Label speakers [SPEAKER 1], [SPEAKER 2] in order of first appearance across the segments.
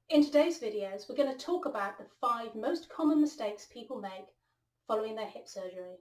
[SPEAKER 1] In today's videos, we're going to talk about the 5 most common mistakes people make following their hip surgery.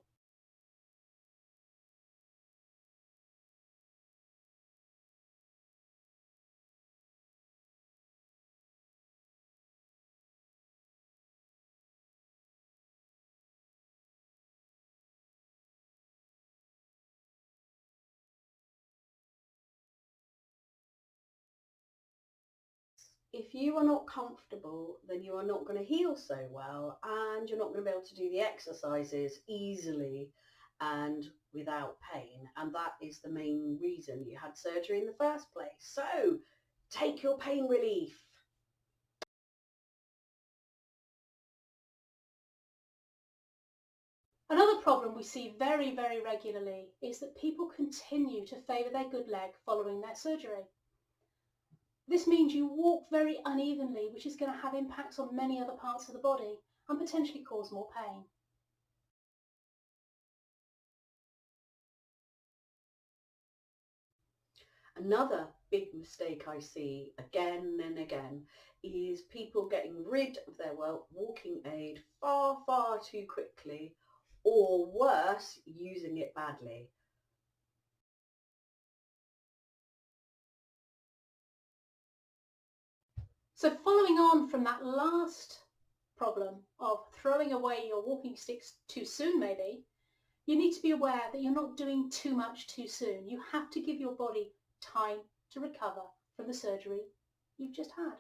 [SPEAKER 2] If you are not comfortable, then you are not going to heal so well, and you're not going to be able to do the exercises easily and without pain. And that is the main reason you had surgery in the first place. So take your pain relief.
[SPEAKER 1] Another problem we see very regularly is that people continue to favour their good leg following their surgery. This means you walk very unevenly, which is going to have impacts on many other parts of the body and potentially cause more pain.
[SPEAKER 2] Another big mistake I see again and again is people getting rid of their walking aid far too quickly, or worse, using it badly.
[SPEAKER 1] So following on from that last problem of throwing away your walking sticks too soon maybe, you need to be aware that you're not doing too much too soon. You have to give your body time to recover from the surgery you've just had.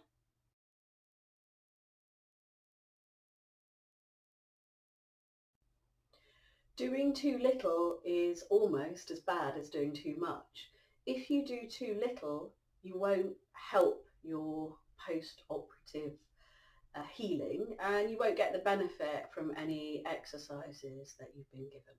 [SPEAKER 2] Doing too little is almost as bad as doing too much. If you do too little, you won't help your post-operative healing, and you won't get the benefit from any exercises that you've been given.